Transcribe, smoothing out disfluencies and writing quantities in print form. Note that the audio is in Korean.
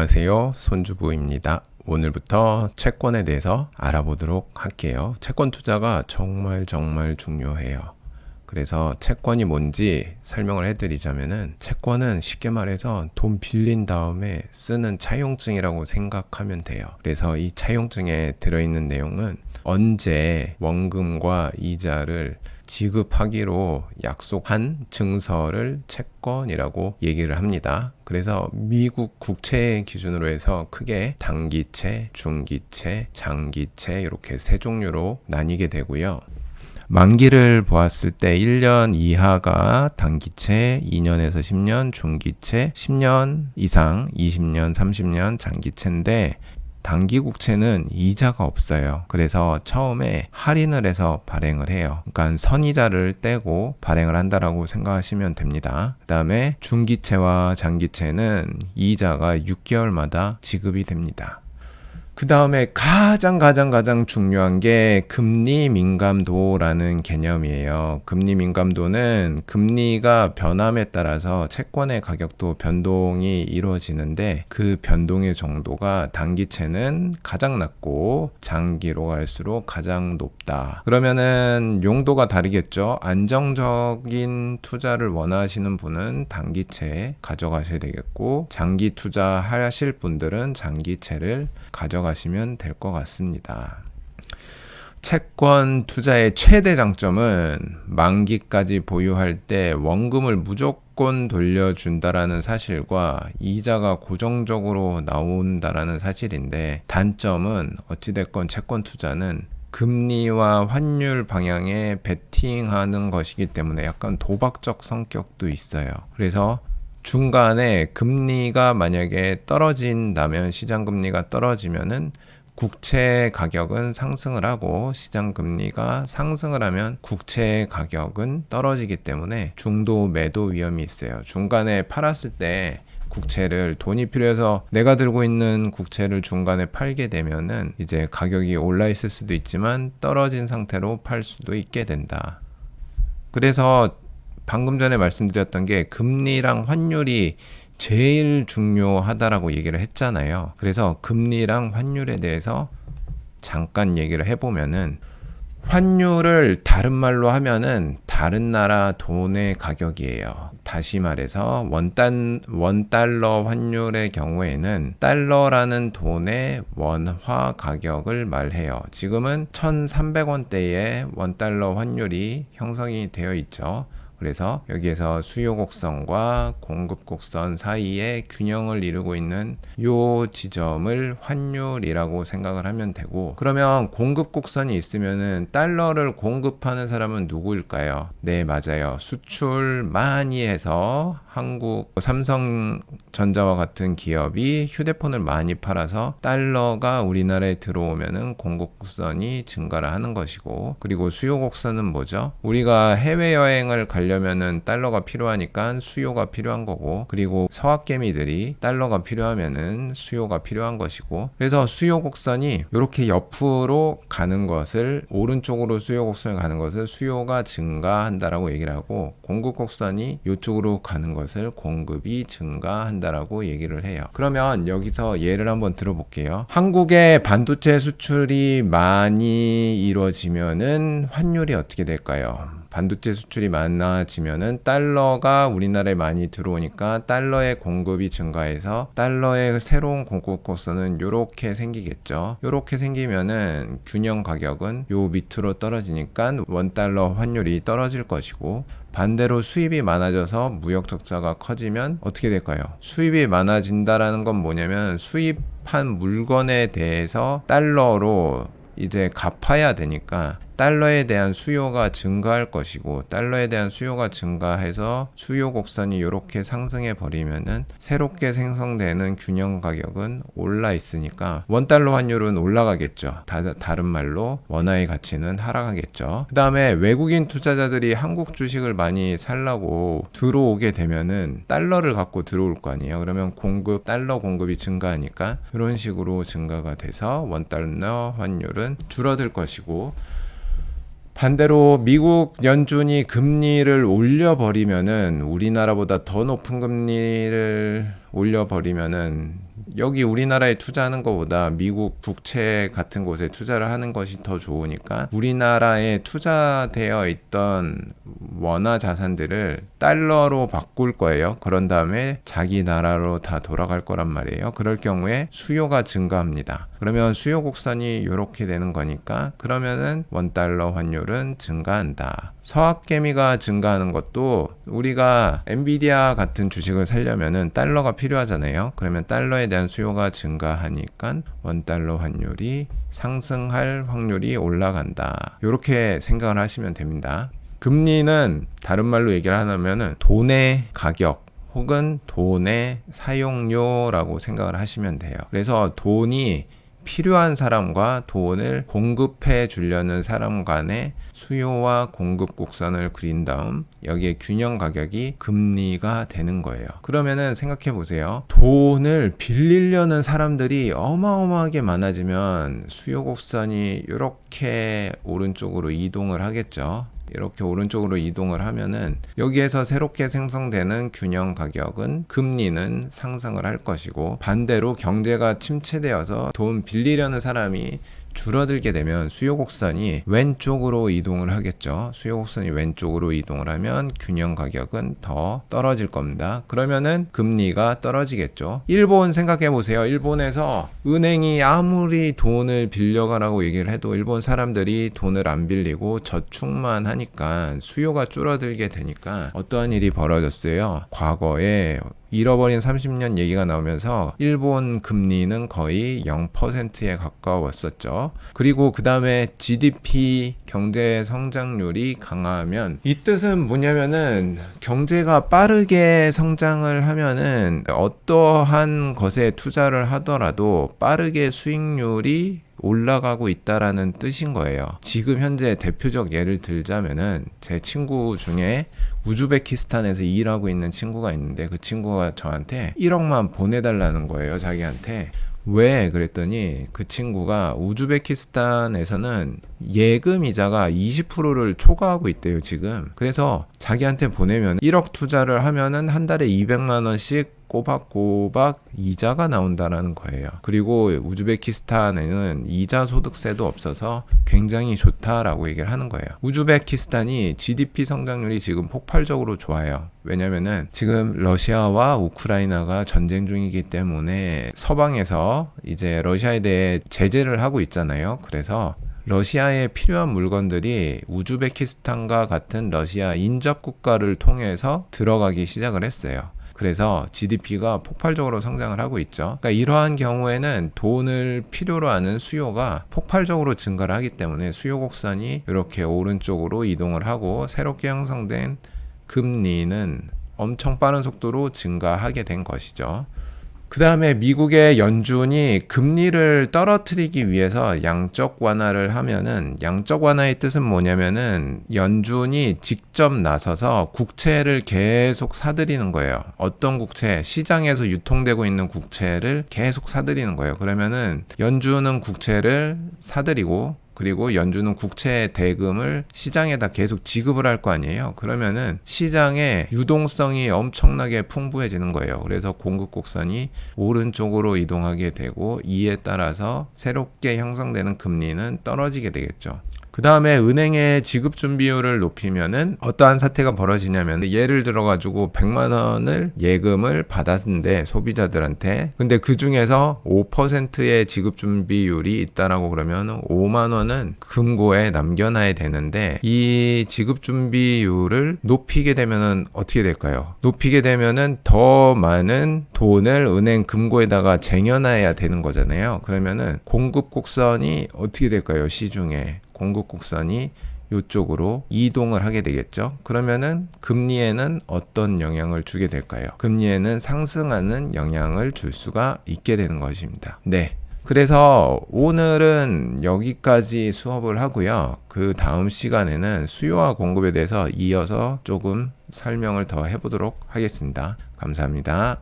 안녕하세요. 손주부입니다. 오늘부터 채권에 대해서 알아보도록 할게요. 채권 투자가 정말 중요해요. 그래서 채권이 뭔지 설명을 해드리자면은, 채권은 쉽게 말해서 돈 빌린 다음에 쓰는 차용증이라고 생각하면 돼요. 그래서 이 차용증에 들어있는 내용은 언제 원금과 이자를 지급하기로 약속한 증서를 채권이라고 얘기를 합니다. 그래서 미국 국채 기준으로 해서 크게 단기채, 중기채, 장기채 이렇게 세 종류로 나뉘게 되고요. 만기를 보았을 때 1년 이하가 단기채, 2년에서 10년 중기채, 10년 이상 20년, 30년 장기채인데, 단기 국채는 이자가 없어요. 그래서 처음에 할인을 해서 발행을 해요. 그러니까 선이자를 떼고 발행을 한다라고 생각하시면 됩니다. 그 다음에 중기채와 장기채는 이자가 6개월마다 지급이 됩니다. 그 다음에 가장 중요한 게 금리 민감도라는 개념이에요. 금리 민감도는 금리가 변함에 따라서 채권의 가격도 변동이 이루어지는데, 그 변동의 정도가 단기채는 가장 낮고 장기로 갈수록 가장 높다. 그러면은 용도가 다르겠죠. 안정적인 투자를 원하시는 분은 단기채 가져가셔야 되겠고, 장기 투자하실 분들은 장기채를 가져가시면 될 것 같습니다. 채권 투자의 최대 장점은 만기까지 보유할 때 원금을 무조건 돌려준다라는 사실과 이자가 고정적으로 나온다라는 사실인데, 단점은 어찌됐건 채권 투자는 금리와 환율 방향에 베팅하는 것이기 때문에 약간 도박적 성격도 있어요. 그래서 중간에 금리가 만약에 떨어진다면, 시장 금리가 떨어지면은 국채 가격은 상승을 하고, 시장 금리가 상승을 하면 국채 가격은 떨어지기 때문에 중도 매도 위험이 있어요. 중간에 팔았을 때 국채를, 돈이 필요해서 내가 들고 있는 국채를 중간에 팔게 되면은 이제 가격이 올라 있을 수도 있지만 떨어진 상태로 팔 수도 있게 된다. 그래서 방금 전에 말씀드렸던 게 금리랑 환율이 제일 중요하다라고 얘기를 했잖아요. 그래서 금리랑 환율에 대해서 잠깐 얘기를 해보면은, 환율을 다른 말로 하면은 다른 나라 돈의 가격이에요. 다시 말해서 원달러 환율의 경우에는 달러라는 돈의 원화 가격을 말해요. 지금은 1,300원대의 원달러 환율이 형성이 되어 있죠. 그래서 여기에서 수요 곡선과 공급 곡선 사이에 균형을 이루고 있는 요 지점을 환율이라고 생각을 하면 되고, 그러면 공급 곡선이 있으면은 달러를 공급하는 사람은 누구일까요? 네, 맞아요. 수출 많이 해서 한국 삼성전자와 같은 기업이 휴대폰을 많이 팔아서 달러가 우리나라에 들어오면은 공급 곡선이 증가를 하는 것이고, 그리고 수요 곡선은 뭐죠? 우리가 해외여행을 가려면은 달러가 필요하니까 수요가 필요한 거고, 그리고 서학개미들이 달러가 필요하면은 수요가 필요한 것이고, 그래서 수요 곡선이 이렇게 옆으로 가는 것을, 오른쪽으로 수요 곡선이 가는 것을 수요가 증가한다라고 얘기를 하고, 공급 곡선이 이쪽으로 가는 것을 공급이 증가한다라고 얘기를 해요. 그러면 여기서 예를 한번 들어볼게요. 한국의 반도체 수출이 많이 이루어지면은 환율이 어떻게 될까요? 반도체 수출이 많아지면은 달러가 우리나라에 많이 들어오니까 달러의 공급이 증가해서 달러의 새로운 공급 곡선은 요렇게 생기겠죠. 요렇게 생기면은 균형 가격은 요 밑으로 떨어지니까 원달러 환율이 떨어질 것이고, 반대로 수입이 많아져서 무역 적자가 커지면 어떻게 될까요? 수입이 많아진다라는 건 뭐냐면, 수입한 물건에 대해서 달러로 이제 갚아야 되니까 달러에 대한 수요가 증가할 것이고, 달러에 대한 수요가 증가해서 수요 곡선이 이렇게 상승해 버리면은 새롭게 생성되는 균형 가격은 올라 있으니까 원달러 환율은 올라가겠죠. 다른 말로 원화의 가치는 하락하겠죠. 그 다음에 외국인 투자자들이 한국 주식을 많이 살라고 들어오게 되면은 달러를 갖고 들어올 거 아니에요. 그러면 달러 공급이 증가하니까 이런 식으로 증가가 돼서 원달러 환율은 줄어들 것이고, 반대로 미국 연준이 금리를 올려버리면은, 우리나라보다 더 높은 금리를 올려버리면은 여기 우리나라에 투자하는 것보다 미국 국채 같은 곳에 투자를 하는 것이 더 좋으니까 우리나라에 투자되어 있던 원화 자산들을 달러로 바꿀 거예요. 그런 다음에 자기 나라로 다 돌아갈 거란 말이에요. 그럴 경우에 수요가 증가합니다. 그러면 수요 곡선이 이렇게 되는 거니까 그러면은 원달러 환율은 증가한다. 서학개미가 증가하는 것도 우리가 엔비디아 같은 주식을 사려면은 달러가 필요하잖아요. 그러면 달러에 대한 수요가 증가하니까 원달러 환율이 상승할 확률이 올라간다. 이렇게 생각을 하시면 됩니다. 금리는 다른 말로 얘기를 하면은 돈의 가격 혹은 돈의 사용료라고 생각을 하시면 돼요. 그래서 돈이 필요한 사람과 돈을 공급해 주려는 사람 간의 수요와 공급 곡선을 그린 다음 여기에 균형 가격이 금리가 되는 거예요. 그러면은 생각해 보세요. 돈을 빌리려는 사람들이 어마어마하게 많아지면 수요 곡선이 이렇게 오른쪽으로 이동을 하겠죠. 이렇게 오른쪽으로 이동을 하면은 여기에서 새롭게 생성되는 균형 가격은 금리는 상승을 할 것이고, 반대로 경제가 침체되어서 돈 빌리려는 사람이 줄어들게 되면 수요 곡선이 왼쪽으로 이동을 하겠죠. 수요 곡선이 왼쪽으로 이동을 하면 균형 가격은 더 떨어질 겁니다. 그러면은 금리가 떨어지겠죠. 일본 생각해 보세요. 일본에서 은행이 아무리 돈을 빌려가라고 얘기를 해도 일본 사람들이 돈을 안 빌리고 저축만 하니까 수요가 줄어들게 되니까 어떠한 일이 벌어졌어요. 과거에 잃어버린 30년 얘기가 나오면서 일본 금리는 거의 0%에 가까웠었죠. 그리고 그 다음에 GDP 경제 성장률이 강하면 이 뜻은 뭐냐면은 경제가 빠르게 성장을 하면은 어떠한 것에 투자를 하더라도 빠르게 수익률이 올라가고 있다라는 뜻인 거예요. 지금 현재 대표적 예를 들자면은 제 친구 중에 우즈베키스탄에서 일하고 있는 친구가 있는데 그 친구가 저한테 1억만 보내달라는 거예요. 자기한테. 왜? 그랬더니 그 친구가 우즈베키스탄에서는 예금 이자가 20%를 초과하고 있대요, 지금. 그래서 자기한테 보내면 1억 투자를 하면은 한 달에 200만 원씩 꼬박꼬박 이자가 나온다라는 거예요. 그리고 우즈베키스탄에는 이자 소득세도 없어서 굉장히 좋다라고 얘기를 하는 거예요. 우즈베키스탄이 GDP 성장률이 지금 폭발적으로 좋아요. 왜냐면은 지금 러시아와 우크라이나가 전쟁 중이기 때문에 서방에서 이제 러시아에 대해 제재를 하고 있잖아요. 그래서 러시아에 필요한 물건들이 우즈베키스탄과 같은 러시아 인접 국가를 통해서 들어가기 시작을 했어요. 그래서 GDP가 폭발적으로 성장을 하고 있죠. 그러니까 이러한 경우에는 돈을 필요로 하는 수요가 폭발적으로 증가를 하기 때문에 수요 곡선이 이렇게 오른쪽으로 이동을 하고 새롭게 형성된 금리는 엄청 빠른 속도로 증가하게 된 것이죠. 그 다음에 미국의 연준이 금리를 떨어뜨리기 위해서 양적 완화를 하면은, 양적 완화의 뜻은 뭐냐면은 연준이 직접 나서서 국채를 계속 사들이는 거예요. 어떤 국채? 시장에서 유통되고 있는 국채를 계속 사들이는 거예요. 그러면은 연준은 국채를 사들이고 그리고 연준은 국채 대금을 시장에다 계속 지급을 할 거 아니에요. 그러면은 시장의 유동성이 엄청나게 풍부해지는 거예요. 그래서 공급 곡선이 오른쪽으로 이동하게 되고 이에 따라서 새롭게 형성되는 금리는 떨어지게 되겠죠. 그 다음에 은행의 지급 준비율을 높이면은 어떠한 사태가 벌어지냐면, 예를 들어 가지고 100만 원을 예금을 받았는데 소비자들한테, 근데 그 중에서 5%의 지급 준비율이 있다라고 그러면 5만 원은 금고에 남겨놔야 되는데, 이 지급 준비율을 높이게 되면은 어떻게 될까요? 높이게 되면은 더 많은 돈을 은행 금고에다가 쟁여놔야 되는 거잖아요. 그러면은 공급 곡선이 어떻게 될까요? 시중에 공급 곡선이 이쪽으로 이동을 하게 되겠죠. 그러면은 금리에는 어떤 영향을 주게 될까요? 금리에는 상승하는 영향을 줄 수가 있게 되는 것입니다. 네. 그래서 오늘은 여기까지 수업을 하고요. 그 다음 시간에는 수요와 공급에 대해서 이어서 조금 설명을 더 해보도록 하겠습니다. 감사합니다.